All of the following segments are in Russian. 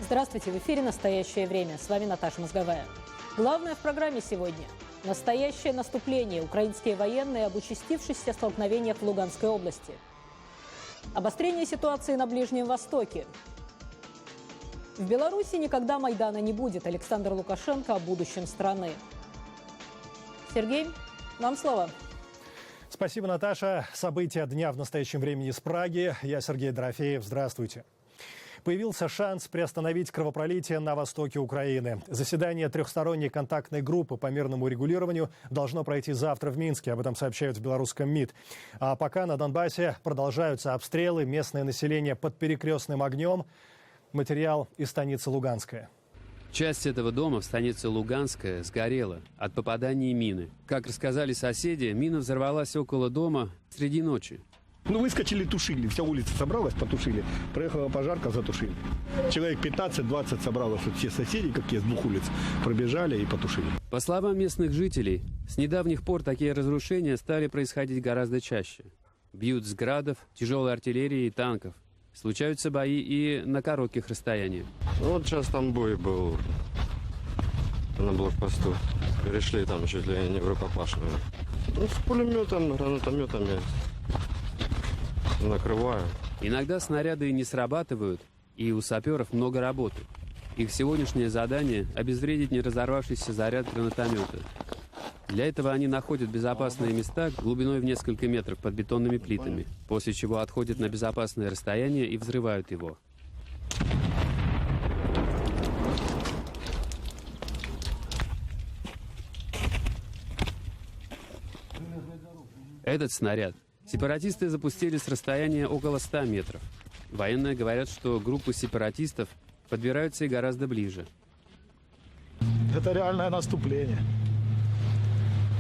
Здравствуйте, в эфире «Настоящее время». С вами Наташа Мозговая. Главное в программе сегодня. Настоящее наступление. Украинские военные об участившихся столкновениях в Луганской области. Обострение ситуации на Ближнем Востоке. В Беларуси никогда Майдана не будет. Александр Лукашенко о будущем страны. Сергей, вам слово. Спасибо, Наташа. События дня в настоящем времени из Праги. Я Сергей Дорофеев. Здравствуйте. Появился шанс приостановить кровопролитие на востоке Украины. Заседание трехсторонней контактной группы по мирному регулированию должно пройти завтра в Минске. Об этом сообщают в белорусском МИД. А пока на Донбассе продолжаются обстрелы. Местное население под перекрестным огнем. Материал из станицы Луганская. Часть этого дома в станице Луганская сгорела от попадания мины. Как рассказали соседи, мина взорвалась около дома среди ночи. Выскочили, тушили. Вся улица собралась, потушили. Проехала пожарка, затушили. Человек 15-20 собралось. Вот все соседи, какие с двух улиц, пробежали и потушили. По словам местных жителей, с недавних пор такие разрушения стали происходить гораздо чаще. Бьют с градов, тяжелой артиллерии и танков. Случаются бои и на коротких расстояниях. Вот сейчас там бой был на блокпосту. Перешли там чуть ли не в рукопашную. С пулеметом, гранатометами накрываю. Иногда снаряды не срабатывают, и у саперов много работы. Их сегодняшнее задание – обезвредить не разорвавшийся заряд гранатомета. Для этого они находят безопасные места глубиной в несколько метров под бетонными плитами, после чего отходят на безопасное расстояние и взрывают его. Этот снаряд сепаратисты запустили с расстояния около 100 метров. Военные говорят, что группы сепаратистов подбираются и гораздо ближе. Это реальное наступление.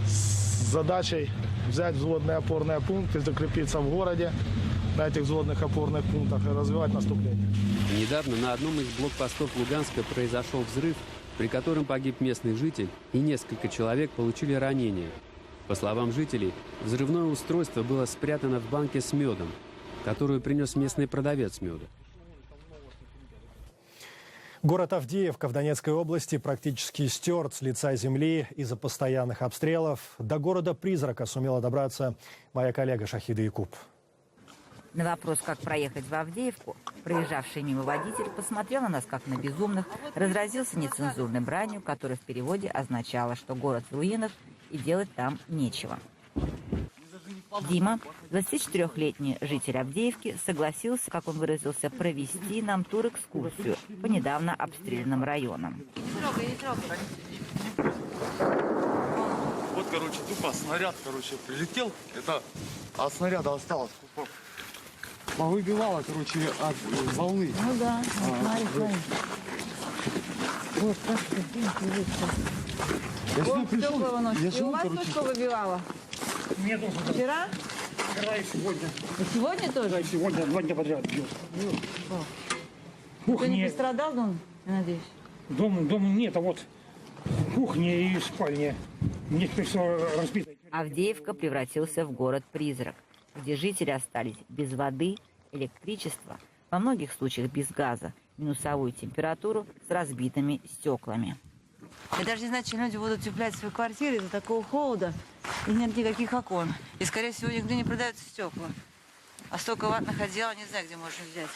С задачей взять взводные опорные пункты, закрепиться в городе на этих взводных опорных пунктах и развивать наступление. Недавно на одном из блокпостов Луганска произошел взрыв, при котором погиб местный житель и несколько человек получили ранения. По словам жителей, взрывное устройство было спрятано в банке с медом, которую принес местный продавец меда. Город Авдеевка в Донецкой области практически стерт с лица земли из-за постоянных обстрелов. До города-призрака сумела добраться моя коллега Шахида Якуб. На вопрос, как проехать в Авдеевку, проезжавший мимо водитель посмотрел на нас как на безумных, разразился нецензурной бранью, которая в переводе означала, что город в руинах и делать там нечего. Дима, 24-летний житель Авдеевки, согласился, как он выразился, провести нам тур-экскурсию по недавно обстрелянным районам. Вот, тупо снаряд, прилетел, это от снаряда осталось. Повыбивало, от волны. Ну да, смотри. Вот, как Я сюда пришел, у вас что выбивало? Нет, Вчера? Вчера и сегодня. И сегодня тоже? Да, и сегодня 2 дня подряд бьет. Ты не пострадал, дом, я надеюсь? Дома нет, а вот кухня и спальня. Мне теперь все разбито. Авдеевка превратился в город-призрак, где жители остались без воды, электричества, во многих случаях без газа, минусовую температуру с разбитыми стеклами. Я даже не знаю, чем люди будут утеплять свои квартиры из-за такого холода. И нет никаких окон. И, скорее всего, нигде не продаются стекла. А столько ватных одеял не знаю, где можно взять.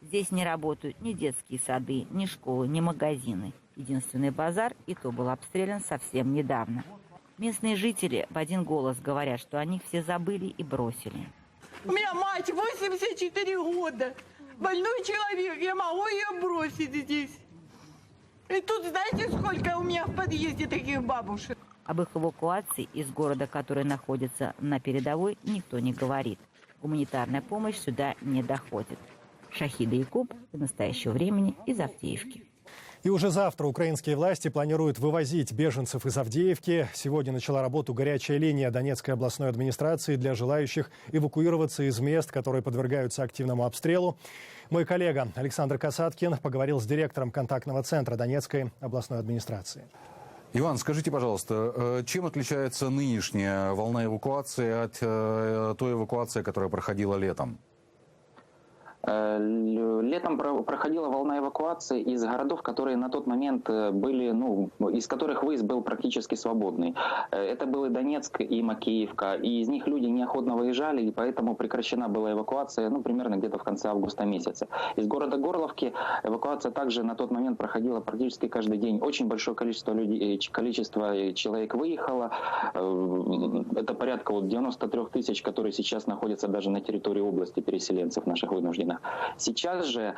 Здесь не работают ни детские сады, ни школы, ни магазины. Единственный базар, и то был обстрелян совсем недавно. Местные жители в один голос говорят, что о них все забыли и бросили. У меня мать 84 года. Больной человек. Я могу ее бросить здесь. И тут знаете, сколько у меня в подъезде таких бабушек? Об их эвакуации из города, который находится на передовой, никто не говорит. Гуманитарная помощь сюда не доходит. Шахида Якуб до настоящего времени из Авдеевки. И уже завтра украинские власти планируют вывозить беженцев из Авдеевки. Сегодня начала работу горячая линия Донецкой областной администрации для желающих эвакуироваться из мест, которые подвергаются активному обстрелу. Мой коллега Александр Касаткин поговорил с директором контактного центра Донецкой областной администрации. Иван, скажите, пожалуйста, чем отличается нынешняя волна эвакуации от той эвакуации, которая проходила летом? Летом проходила волна эвакуации из городов, которые на тот момент были, из которых выезд был практически свободный. Это были Донецк и Макеевка, и из них люди неохотно выезжали, и поэтому прекращена была эвакуация, примерно где-то в конце августа месяца. Из города Горловки эвакуация также на тот момент проходила практически каждый день. Очень большое количество человек выехало. Это порядка 93 тысяч, которые сейчас находятся даже на территории области, переселенцев наших вынужденных. Сейчас же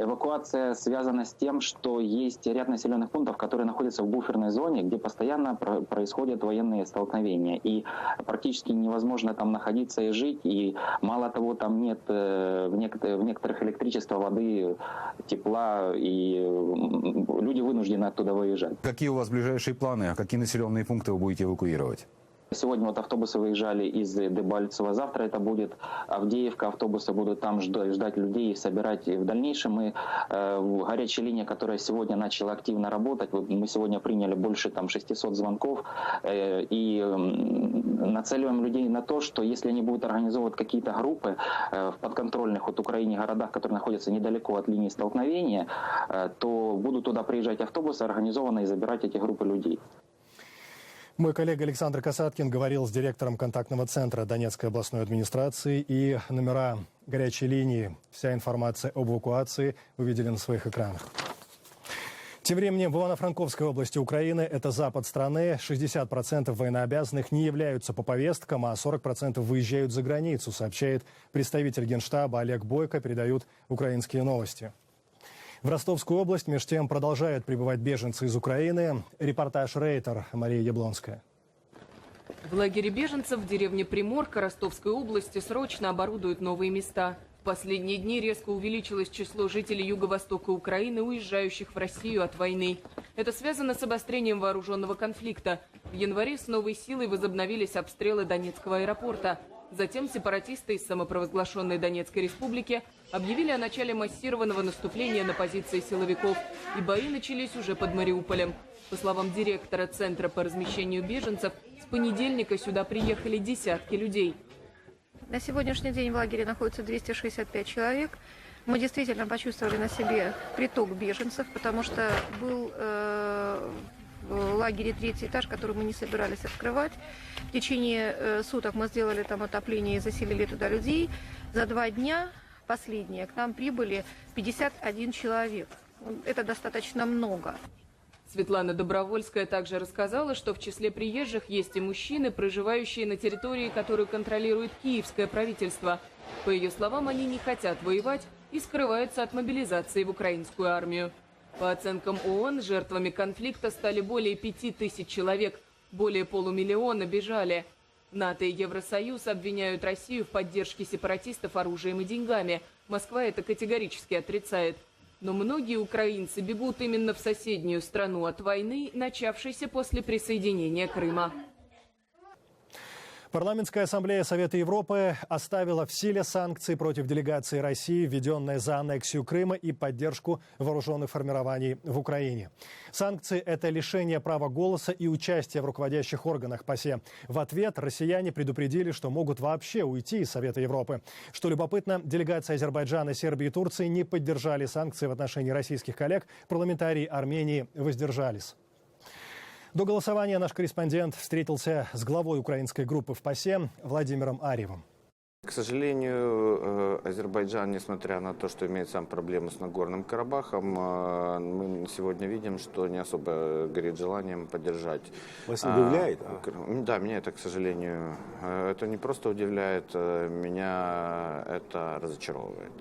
эвакуация связана с тем, что есть ряд населенных пунктов, которые находятся в буферной зоне, где постоянно происходят военные столкновения. И практически невозможно там находиться и жить. И мало того, там нет в некоторых электричества, воды, тепла, и люди вынуждены оттуда выезжать. Какие у вас ближайшие планы? Какие населенные пункты вы будете эвакуировать? Сегодня автобусы выезжали из Дебальцева, завтра это будет Авдеевка, автобусы будут там ждать людей и собирать. В дальнейшем мы, горячая линия, которая сегодня начала активно работать, мы сегодня приняли больше 600 звонков и нацеливаем людей на то, что если они будут организовывать какие-то группы в подконтрольных Украине городах, которые находятся недалеко от линии столкновения, то будут туда приезжать автобусы организованно и забирать эти группы людей. Мой коллега Александр Касаткин говорил с директором контактного центра Донецкой областной администрации, и номера горячей линии, вся информация об эвакуации вы видели на своих экранах. Тем временем в Ивано-Франковской области Украины, это запад страны, 60% военнообязанных не являются по повесткам, а 40% выезжают за границу, сообщает представитель Генштаба Олег Бойко, передают «Украинские новости». В Ростовскую область меж тем продолжают прибывать беженцы из Украины. Репортаж Рейтер, Мария Яблонская. В лагере беженцев в деревне Приморка Ростовской области срочно оборудуют новые места. В последние дни резко увеличилось число жителей юго-востока Украины, уезжающих в Россию от войны. Это связано с обострением вооруженного конфликта. В январе с новой силой возобновились обстрелы Донецкого аэропорта. Затем сепаратисты из самопровозглашенной Донецкой республики объявили о начале массированного наступления на позиции силовиков, и бои начались уже под Мариуполем. По словам директора Центра по размещению беженцев, с понедельника сюда приехали десятки людей. На сегодняшний день в лагере находится 265 человек. Мы действительно почувствовали на себе приток беженцев, потому что был в лагере третий этаж, который мы не собирались открывать. В течение суток мы сделали там отопление и заселили туда людей. За 2 дня, последние, к нам прибыли 51 человек. Это достаточно много. Светлана Добровольская также рассказала, что в числе приезжих есть и мужчины, проживающие на территории, которую контролирует киевское правительство. По ее словам, они не хотят воевать и скрываются от мобилизации в украинскую армию. По оценкам ООН, жертвами конфликта стали более 5000 человек, более полумиллиона бежали. НАТО и Евросоюз обвиняют Россию в поддержке сепаратистов оружием и деньгами. Москва это категорически отрицает. Но многие украинцы бегут именно в соседнюю страну от войны, начавшейся после присоединения Крыма. Парламентская ассамблея Совета Европы оставила в силе санкции против делегации России, введенные за аннексию Крыма и поддержку вооруженных формирований в Украине. Санкции – это лишение права голоса и участия в руководящих органах ПАСЕ. В ответ россияне предупредили, что могут вообще уйти из Совета Европы. Что любопытно, делегации Азербайджана, Сербии и Турции не поддержали санкции в отношении российских коллег. Парламентарии Армении воздержались. До голосования наш корреспондент встретился с главой украинской группы в ПАСЕ Владимиром Арьевым. К сожалению, Азербайджан, несмотря на то, что имеет сам проблемы с Нагорным Карабахом, мы сегодня видим, что не особо горит желанием поддержать. Вас удивляет? Да, меня это, к сожалению, это не просто удивляет, меня это разочаровывает.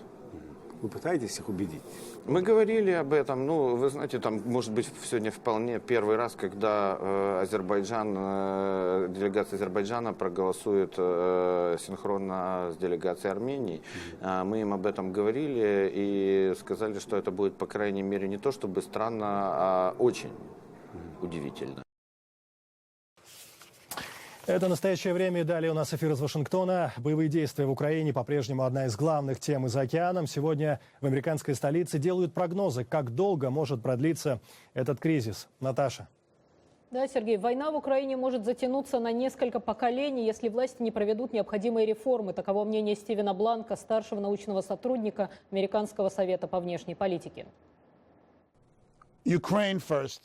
Вы пытаетесь их убедить? Мы говорили об этом. Ну, вы знаете, там, может быть, сегодня вполне первый раз, когда делегация Азербайджана проголосует синхронно с делегацией Армении. Мы им об этом говорили и сказали, что это будет, по крайней мере, не то чтобы странно, а очень удивительно. Это «Настоящее время». И далее у нас эфир из Вашингтона. Боевые действия в Украине по-прежнему одна из главных тем за океаном. Сегодня в американской столице делают прогнозы, как долго может продлиться этот кризис. Наташа. Да, Сергей, война в Украине может затянуться на несколько поколений, если власти не проведут необходимые реформы. Таково мнение Стивена Бланка, старшего научного сотрудника Американского совета по внешней политике. Ukraine first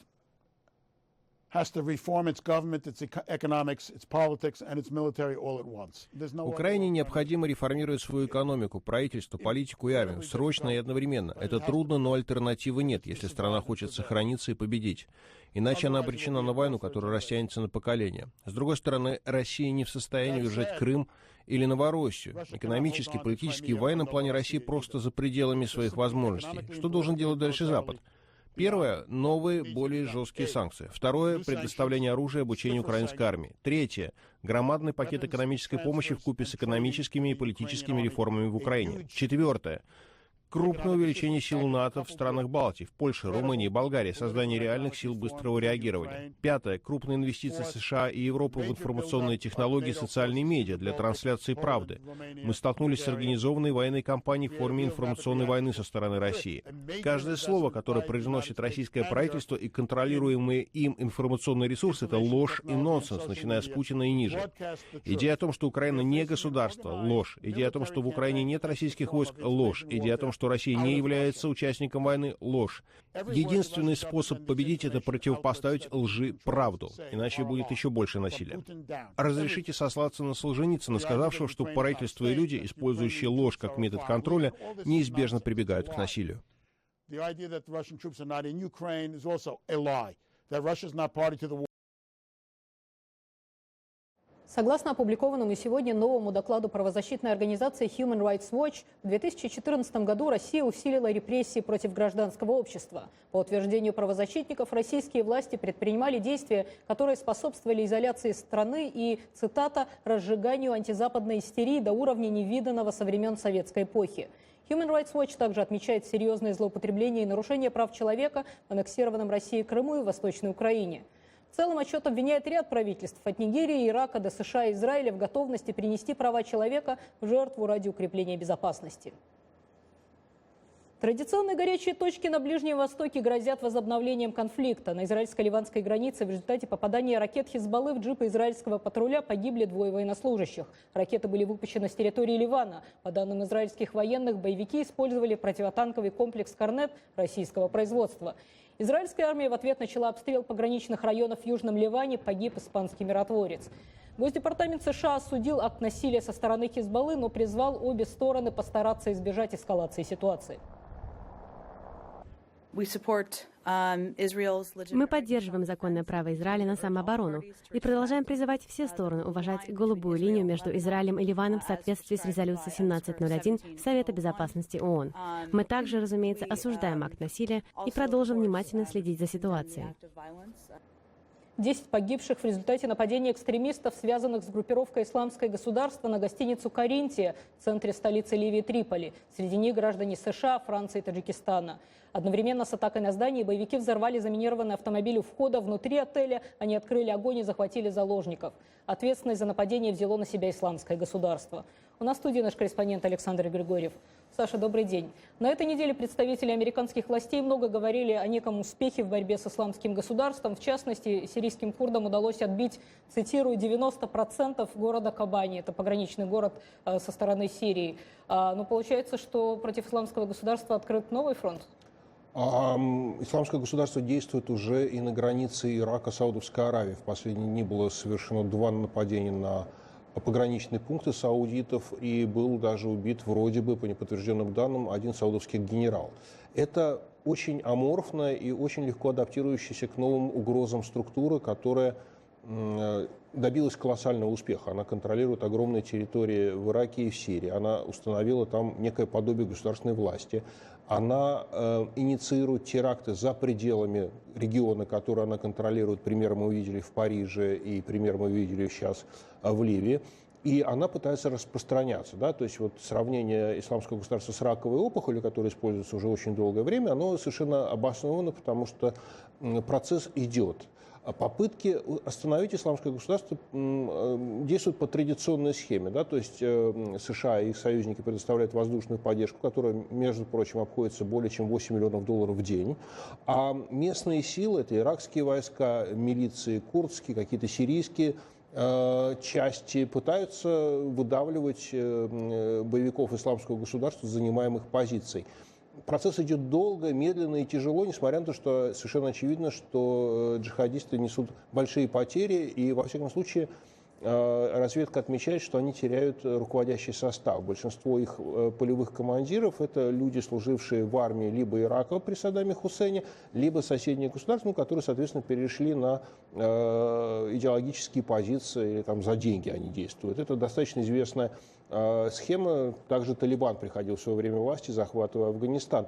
has to reform its government, its economics, its politics and its military all at once. Украине необходимо реформировать свою экономику, правительство, политику и армию. Срочно и одновременно. Это трудно, но альтернативы нет, если страна хочет сохраниться и победить. Иначе она обречена на войну, которая растянется на поколения. С другой стороны, Россия не в состоянии удержать Крым или Новороссию. Экономически, политически и в военном плане Россия просто за пределами своих возможностей. Что должен делать дальше Запад? Первое – новые, более жесткие санкции. Второе – предоставление оружия и обучение украинской армии. Третье – громадный пакет экономической помощи вкупе с экономическими и политическими реформами в Украине. Четвертое – крупное увеличение сил НАТО в странах Балтии, в Польше, Румынии и Болгарии, создание реальных сил быстрого реагирования. Пятое – крупные инвестиции США и Европы в информационные технологии и социальные медиа для трансляции правды. Мы столкнулись с организованной военной кампанией в форме информационной войны со стороны России. Каждое слово, которое произносит российское правительство и контролируемые им информационные ресурсы, это ложь и нонсенс, начиная с Путина и ниже. Идея о том, что Украина не государство – ложь. Идея о том, что в Украине нет российских войск – ложь. Идея о том, что Россия не является участником войны – ложь. Единственный способ победить – это противопоставить лжи правду, иначе будет еще больше насилия. Разрешите сослаться на Солженицына, сказавшего, что правительство и люди, использующие ложь как метод контроля, неизбежно прибегают к насилию. Согласно опубликованному сегодня новому докладу правозащитной организации Human Rights Watch, в 2014 году Россия усилила репрессии против гражданского общества. По утверждению правозащитников, российские власти предпринимали действия, которые способствовали изоляции страны и, цитата, «разжиганию антизападной истерии до уровня невиданного со времен советской эпохи». Human Rights Watch также отмечает серьезные злоупотребления и нарушения прав человека в аннексированном Россией Крыму и Восточной Украине. В целом отчет обвиняет ряд правительств от Нигерии, Ирака до США и Израиля в готовности принести права человека в жертву ради укрепления безопасности. Традиционные горячие точки на Ближнем Востоке грозят возобновлением конфликта. На израильско-ливанской границе в результате попадания ракет Хизбаллы в джипы израильского патруля погибли 2 военнослужащих. Ракеты были выпущены с территории Ливана. По данным израильских военных, боевики использовали противотанковый комплекс «Корнет» российского производства. Израильская армия в ответ начала обстрел пограничных районов в Южном Ливане, погиб испанский миротворец. Госдепартамент США осудил акт насилия со стороны Хизбаллы, но призвал обе стороны постараться избежать эскалации ситуации. Мы поддерживаем законное право Израиля на самооборону и продолжаем призывать все стороны уважать голубую линию между Израилем и Ливаном в соответствии с резолюцией 1701 Совета Безопасности ООН. Мы также, разумеется, осуждаем акт насилия и продолжим внимательно следить за ситуацией. 10 погибших в результате нападения экстремистов, связанных с группировкой «Исламское государство» на гостиницу «Каринтия» в центре столицы Ливии Триполи. Среди них граждане США, Франции и Таджикистана. Одновременно с атакой на здание боевики взорвали заминированный автомобиль у входа. Внутри отеля они открыли огонь и захватили заложников. Ответственность за нападение взяло на себя «Исламское государство». У нас в студии наш корреспондент Александр Григорьев. Саша, добрый день. На этой неделе представители американских властей много говорили о неком успехе в борьбе с исламским государством. В частности, сирийским курдам удалось отбить, цитирую, 90% города Кобани. Это пограничный город со стороны Сирии. Но получается, что против исламского государства открыт новый фронт? Исламское государство действует уже и на границе Ирака, Саудовской Аравии. В последние дни было совершено 2 нападения на пограничные пункты саудитов, и был даже убит, вроде бы, по неподтвержденным данным, 1 саудовский генерал. Это очень аморфная и очень легко адаптирующаяся к новым угрозам структура, которая добилась колоссального успеха. Она контролирует огромные территории в Ираке и в Сирии. Она установила там некое подобие государственной власти. Она инициирует теракты за пределами региона, который она контролирует. Пример мы увидели в Париже и пример мы увидели сейчас в Ливии. И она пытается распространяться. Да? То есть вот сравнение исламского государства с раковой опухолью, которая используется уже очень долгое время, оно совершенно обосновано, потому что процесс идет. попытки остановить исламское государство действуют по традиционной схеме. Да? То есть США и их союзники предоставляют воздушную поддержку, которая, между прочим, обходится более чем $8 миллионов в день. А местные силы, это иракские войска, милиции курдские, какие-то сирийские части, пытаются выдавливать боевиков исламского государства с занимаемых позиций. Процесс идет долго, медленно и тяжело, несмотря на то, что совершенно очевидно, что джихадисты несут большие потери, и, во всяком случае, разведка отмечает, что они теряют руководящий состав. Большинство их полевых командиров – это люди, служившие в армии либо Ирака при Саддаме Хусейне, либо соседних государств, которые, соответственно, перешли на идеологические позиции, там, за деньги они действуют. Это достаточно известная схема. Также Талибан приходил в свое время к власти, захватывая Афганистан.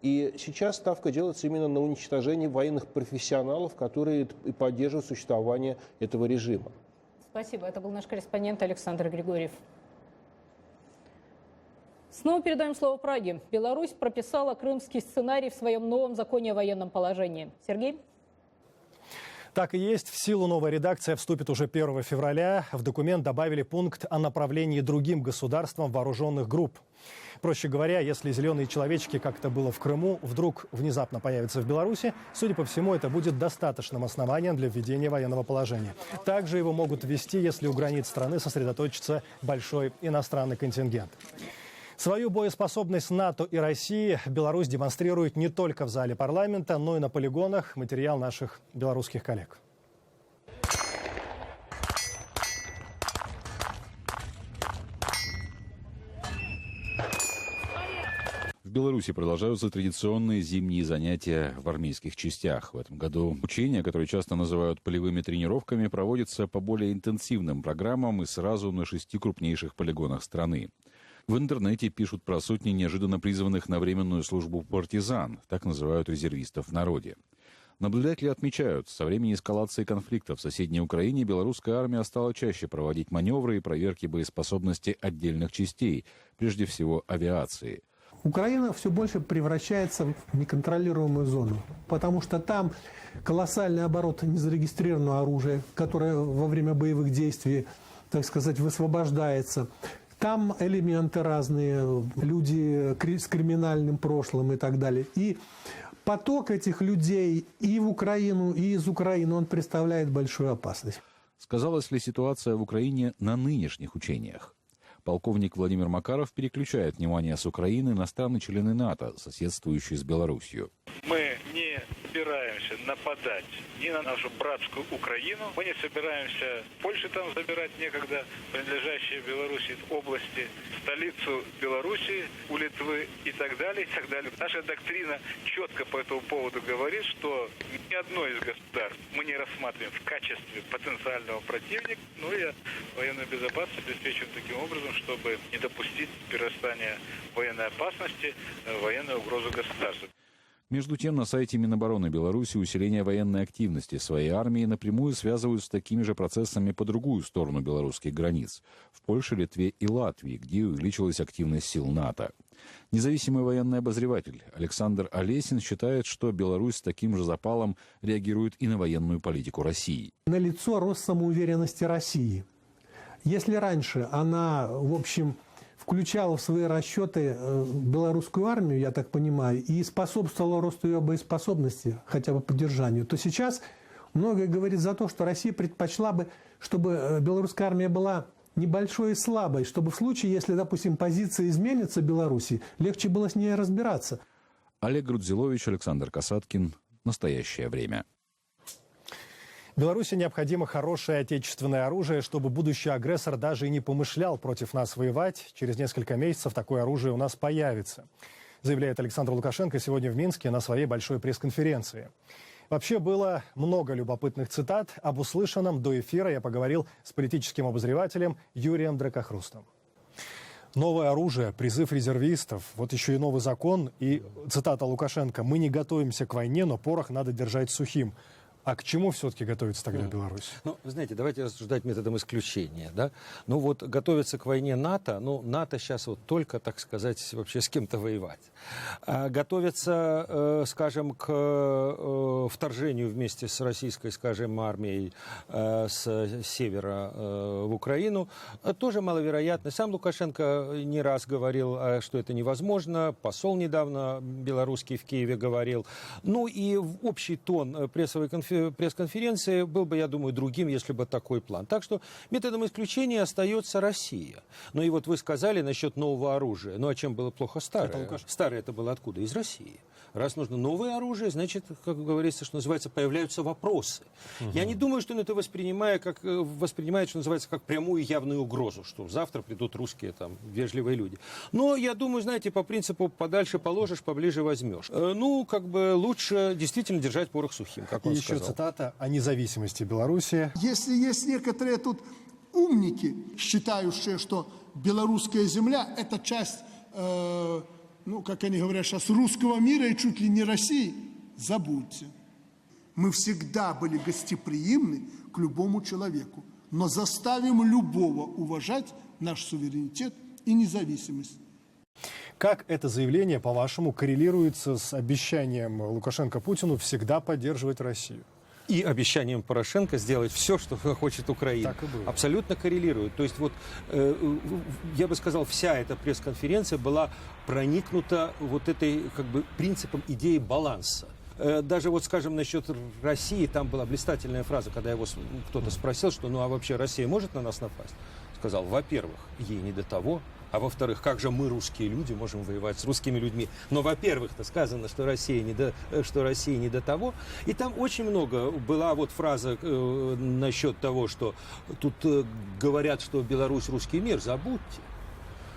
И сейчас ставка делается именно на уничтожение военных профессионалов, которые и поддерживают существование этого режима. Спасибо. Это был наш корреспондент Александр Григорьев. Снова передаем слово Праге. Беларусь прописала крымский сценарий в своем новом законе о военном положении. Сергей? Так и есть. В силу новая редакция вступит уже 1 февраля. В документ добавили пункт о направлении другим государствам вооруженных групп. Проще говоря, если зеленые человечки, как это было в Крыму, вдруг внезапно появятся в Беларуси, судя по всему, это будет достаточным основанием для введения военного положения. Также его могут ввести, если у границ страны сосредоточится большой иностранный контингент. Свою боеспособность НАТО и России Беларусь демонстрирует не только в зале парламента, но и на полигонах. Материал наших белорусских коллег. В Беларуси продолжаются традиционные зимние занятия в армейских частях. В этом году учения, которые часто называют полевыми тренировками, проводятся по более интенсивным программам и сразу на 6 крупнейших полигонах страны. В интернете пишут про сотни неожиданно призванных на временную службу партизан, так называют резервистов в народе. Наблюдатели отмечают, со времени эскалации конфликта в соседней Украине белорусская армия стала чаще проводить маневры и проверки боеспособности отдельных частей, прежде всего авиации. Украина все больше превращается в неконтролируемую зону, потому что там колоссальный оборот незарегистрированного оружия, которое во время боевых действий, так сказать, высвобождается. Там элементы разные, люди с криминальным прошлым и так далее. И поток этих людей и в Украину, и из Украины, он представляет большую опасность. Сказалась ли ситуация в Украине на нынешних учениях? Полковник Владимир Макаров переключает внимание с Украины на страны-члены НАТО, соседствующие с Беларусью. Мы не собираемся нападать ни на нашу братскую Украину. Мы не собираемся Польше там забирать некогда принадлежащие Беларуси области, столицу Беларуси, у Литвы и так далее, и так далее. Наша доктрина четко по этому поводу говорит, что ни одно из государств мы не рассматриваем в качестве потенциального противника, но и военную безопасность обеспечиваем таким образом, чтобы не допустить перерастания военной опасности, военной угрозы государству. Между тем, на сайте Минобороны Беларуси усиление военной активности своей армии напрямую связывают с такими же процессами по другую сторону белорусских границ – в Польше, Литве и Латвии, где увеличилась активность сил НАТО. Независимый военный обозреватель Александр Олесин считает, что Беларусь с таким же запалом реагирует и на военную политику России. Налицо рост самоуверенности России. Если раньше она, в общем, включала в свои расчеты белорусскую армию, я так понимаю, и способствовала росту ее боеспособности, хотя бы поддержанию, то сейчас многое говорит за то, что Россия предпочла бы, чтобы белорусская армия была небольшой и слабой, чтобы в случае, если, допустим, позиция изменится Беларуси, легче было с ней разбираться. Олег Грудзилович, Александр Касаткин. Настоящее время. Беларуси необходимо хорошее отечественное оружие, чтобы будущий агрессор даже и не помышлял против нас воевать. Через несколько месяцев такое оружие у нас появится, заявляет Александр Лукашенко сегодня в Минске на своей большой пресс-конференции. Вообще было много любопытных цитат. Об услышанном до эфира я поговорил с политическим обозревателем Юрием Дракохрустом. Новое оружие, призыв резервистов, вот еще и новый закон. И цитата Лукашенко: «Мы не готовимся к войне, но порох надо держать сухим». А к чему все-таки готовится тогда Беларусь? Ну, вы знаете, давайте рассуждать методом исключения, да? Ну вот готовится к войне НАТО, ну НАТО сейчас вот только, так сказать, вообще с кем-то воевать. А готовится, скажем, к вторжению вместе с российской, скажем, армией с севера в Украину, тоже маловероятно. Сам Лукашенко не раз говорил, что это невозможно, посол недавно белорусский в Киеве говорил. Ну и общий тон пресс-конференции был бы, я думаю, другим, если бы такой план. Так что методом исключения остается Россия. Ну и вот вы сказали насчет нового оружия. Ну а чем было плохо старое? Старое это было откуда? Из России. Раз нужно новое оружие, значит, как говорится, что называется, появляются вопросы. Я не думаю, что он это воспринимает, что называется, как прямую явную угрозу, что завтра придут русские там вежливые люди. Но я думаю, знаете, по принципу подальше положишь, поближе возьмешь. Ну, как бы лучше действительно держать порох сухим, как он сказал. Еще цитата о независимости Беларуси. Если есть некоторые тут умники, считающие, что белорусская земля – это часть, ну, как они говорят сейчас, русского мира и чуть ли не России, забудьте. Мы всегда были гостеприимны к любому человеку, но заставим любого уважать наш суверенитет и независимость. Как это заявление, по-вашему, коррелируется с обещанием Лукашенко Путину всегда поддерживать Россию? И обещанием Порошенко сделать все, что хочет Украина. Так и было. Абсолютно коррелирует. То есть вот, я бы сказал, вся эта пресс-конференция была проникнута вот этой, как бы, принципом идеи баланса. Даже вот, скажем, насчет России, там была блистательная фраза, когда его кто-то спросил, что ну а вообще Россия может на нас напасть? Сказал, во-первых, ей не до того, а во-вторых, как же мы, русские люди, можем воевать с русскими людьми? Но, во-первых-то сказано, что России не до того. И там очень много была вот фраза насчет того, что тут говорят, что Беларусь русский мир, забудьте.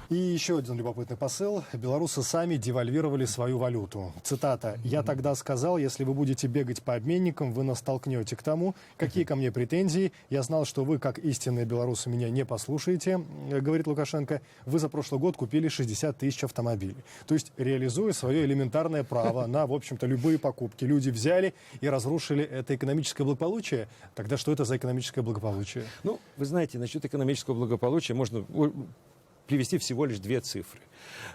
И еще один любопытный посыл. Белорусы сами девальвировали свою валюту. Цитата. «Я тогда сказал, если вы будете бегать по обменникам, вы нас толкнете к тому, какие ко мне претензии. Я знал, что вы, как истинные белорусы, меня не послушаете», говорит Лукашенко. «Вы за прошлый год купили 60 тысяч автомобилей». То есть, реализуя свое элементарное право на, в общем-то, любые покупки, люди взяли и разрушили это экономическое благополучие. Тогда что это за экономическое благополучие? Ну, вы знаете, насчет экономического благополучия можно привести всего лишь две цифры.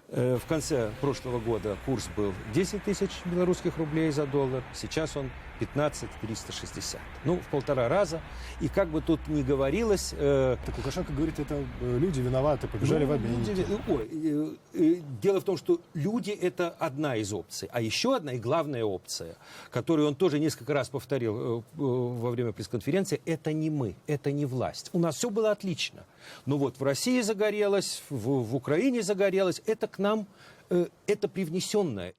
В конце прошлого года курс был 10 тысяч белорусских рублей за доллар, сейчас он 15 360. Ну, в 1,5 раза. И как бы тут ни говорилось... Так Лукашенко говорит, это люди виноваты, побежали в обменники. Дело в том, что люди – это одна из опций. А еще одна и главная опция, которую он тоже несколько раз повторил во время пресс-конференции, это не мы, это не власть. У нас все было отлично. Но вот в России загорелось, в Украине загорелось. Это к нам, это привнесенное.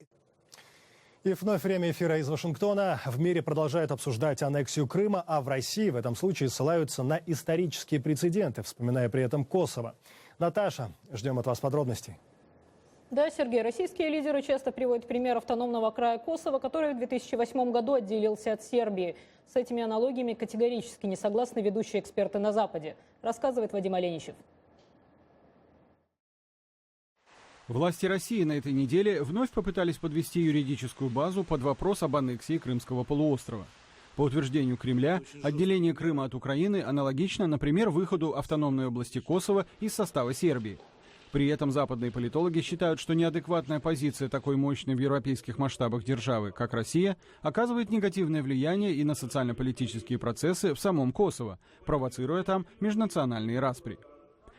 И вновь время эфира из Вашингтона. В мире продолжают обсуждать аннексию Крыма, а в России в этом случае ссылаются на исторические прецеденты, вспоминая при этом Косово. Наташа, ждем от вас подробностей. Да, Сергей, российские лидеры часто приводят пример автономного края Косово, который в 2008 году отделился от Сербии. С этими аналогиями категорически не согласны ведущие эксперты на Западе, рассказывает Вадим Оленичев. Власти России на этой неделе вновь попытались подвести юридическую базу под вопрос об аннексии Крымского полуострова. По утверждению Кремля, отделение Крыма от Украины аналогично, например, выходу автономной области Косово из состава Сербии. При этом западные политологи считают, что неадекватная позиция такой мощной в европейских масштабах державы, как Россия, оказывает негативное влияние и на социально-политические процессы в самом Косово, провоцируя там межнациональные распри.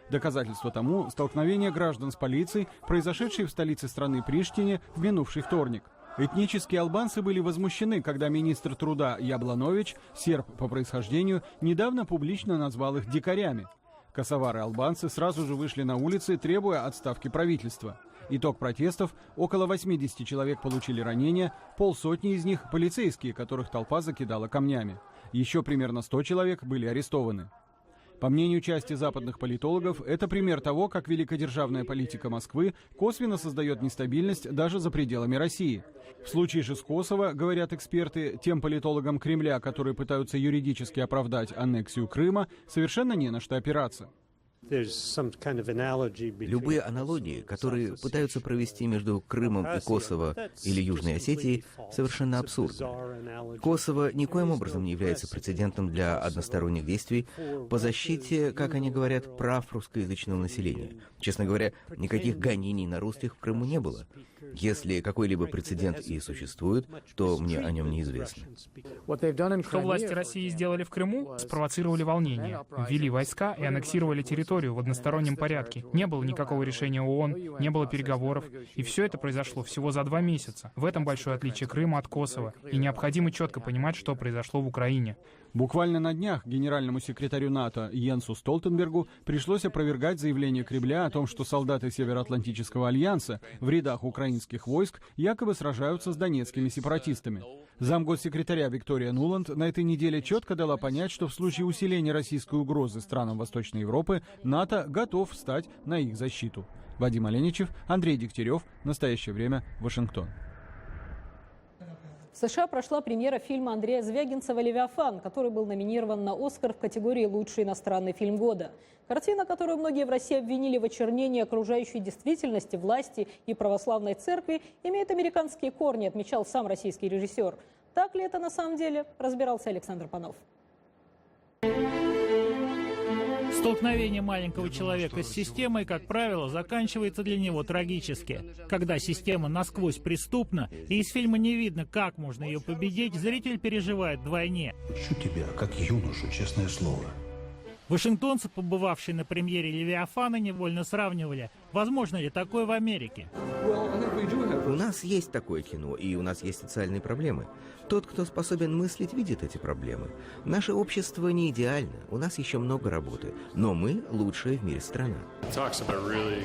Доказательство тому – столкновение граждан с полицией, произошедшее в столице страны Приштине в минувший вторник. Этнические албанцы были возмущены, когда министр труда Ябланович, серб по происхождению, недавно публично назвал их дикарями. Косовары-албанцы сразу же вышли на улицы, требуя отставки правительства. Итог протестов – около 80 человек получили ранения, 50 из них – полицейские, которых толпа закидала камнями. Еще примерно 100 человек были арестованы. По мнению части западных политологов, это пример того, как великодержавная политика Москвы косвенно создает нестабильность даже за пределами России. В случае же с Косово, говорят эксперты, тем политологам Кремля, которые пытаются юридически оправдать аннексию Крыма, совершенно не на что опираться. Любые аналогии, которые пытаются провести между Крымом и Косово или Южной Осетией, совершенно абсурдны. Косово никоим образом не является прецедентом для односторонних действий по защите, как они говорят, прав русскоязычного населения. Честно говоря, никаких гонений на русских в Крыму не было. Если какой-либо прецедент и существует, то мне о нем неизвестно. Что власти России сделали в Крыму? Спровоцировали волнения, ввели войска и аннексировали территорию в одностороннем порядке. Не было никакого решения ООН, не было переговоров. И все это произошло всего за 2 месяца. В этом большое отличие Крыма от Косово. И необходимо четко понимать, что произошло в Украине. Буквально на днях генеральному секретарю НАТО Йенсу Столтенбергу пришлось опровергать заявление Кремля о том, что солдаты Североатлантического альянса в рядах украинских войск якобы сражаются с донецкими сепаратистами. Замгоссекретаря Виктория Нуланд на этой неделе четко дала понять, что в случае усиления российской угрозы странам Восточной Европы НАТО готов встать на их защиту. Вадим Оленичев, Андрей Дегтярев. Настоящее время. Вашингтон. В США прошла премьера фильма Андрея Звягинцева «Левиафан», который был номинирован на «Оскар» в категории «Лучший иностранный фильм года». Картина, которую многие в России обвинили в очернении окружающей действительности, власти и православной церкви, имеет американские корни, отмечал сам российский режиссер. Так ли это на самом деле, разбирался Александр Панов. Столкновение маленького человека с системой, как правило, заканчивается для него трагически. Когда система насквозь преступна, и из фильма не видно, как можно ее победить, зритель переживает вдвойне. Учу тебя, как юношу, честное слово. Вашингтонцы, побывавшие на премьере «Левиафана», невольно сравнивали, возможно ли такое в Америке. У нас есть такое кино, и у нас есть социальные проблемы. Тот, кто способен мыслить, видит эти проблемы. Наше общество не идеально, у нас еще много работы, но мы лучшая в мире страна.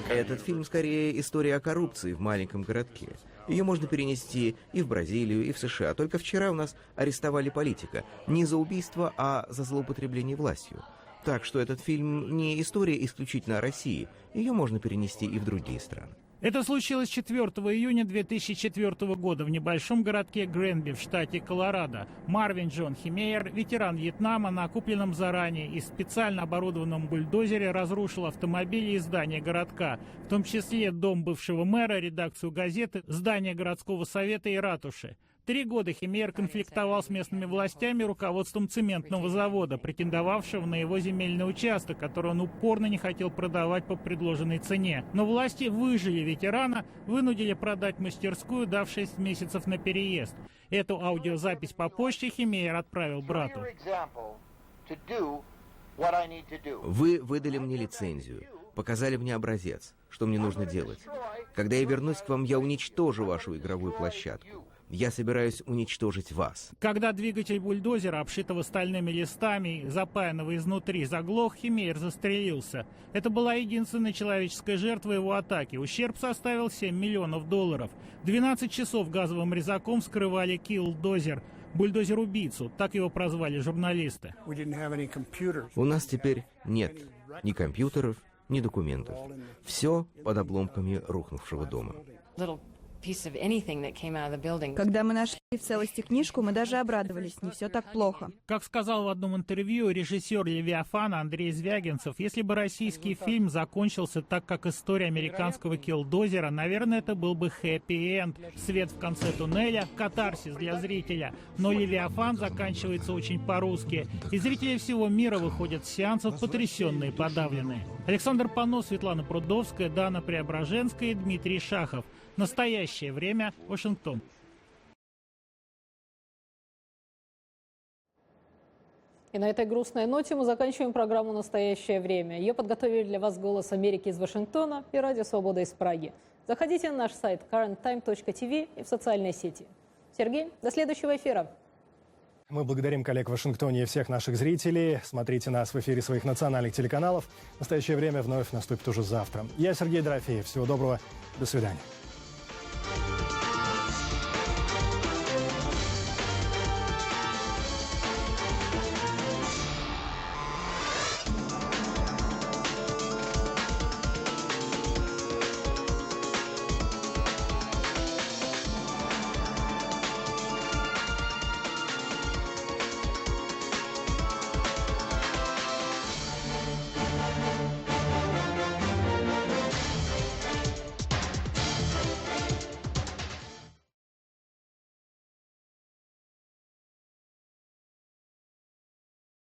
Этот фильм скорее история о коррупции в маленьком городке. Ее можно перенести и в Бразилию, и в США. Только вчера у нас арестовали политика. Не за убийство, а за злоупотребление властью. Так что этот фильм не история исключительно о России. Ее можно перенести и в другие страны. Это случилось 4 июня 2004 года в небольшом городке Гренби в штате Колорадо. Марвин Джон Химейер, ветеран Вьетнама, на купленном заранее и специально оборудованном бульдозере разрушил автомобили и здания городка, в том числе дом бывшего мэра, редакцию газеты, здание городского совета и ратуши. 3 года Химейер конфликтовал с местными властями и руководством цементного завода, претендовавшего на его земельный участок, который он упорно не хотел продавать по предложенной цене. Но власти выжили ветерана, вынудили продать мастерскую, дав 6 месяцев на переезд. Эту аудиозапись по почте Химейер отправил брату. Вы выдали мне лицензию, показали мне образец, что мне нужно делать. Когда я вернусь к вам, я уничтожу вашу игровую площадку. Я собираюсь уничтожить вас. Когда двигатель бульдозера, обшитого стальными листами, запаянного изнутри, заглох, Химейер застрелился. Это была единственная человеческая жертва его атаки. Ущерб составил $7 миллионов. 12 часов газовым резаком вскрывали киллдозер, бульдозер-убийцу, так его прозвали журналисты. У нас теперь нет ни компьютеров, ни документов. Все под обломками рухнувшего дома. Когда мы нашли в целости книжку, мы даже обрадовались, не все так плохо. Как сказал в одном интервью режиссер «Левиафана» Андрей Звягинцев, если бы российский фильм закончился так, как история американского киллдозера, наверное, это был бы хэппи-энд. Свет в конце туннеля, катарсис для зрителя. Но «Левиафан» заканчивается очень по-русски. И зрители всего мира выходят с сеансов потрясенные и подавленные. Александр Панов, Светлана Прудовская, Дана Преображенская и Дмитрий Шахов. Настоящее время. Вашингтон. И на этой грустной ноте мы заканчиваем программу «Настоящее время». Ее подготовили для вас «Голос Америки» из Вашингтона и «Радио Свобода» из Праги. Заходите на наш сайт currenttime.tv и в социальные сети. Сергей, до следующего эфира. Мы благодарим коллег в Вашингтоне и всех наших зрителей. Смотрите нас в эфире своих национальных телеканалов. «Настоящее время» вновь наступит уже завтра. Я Сергей Дорофеев. Всего доброго. До свидания.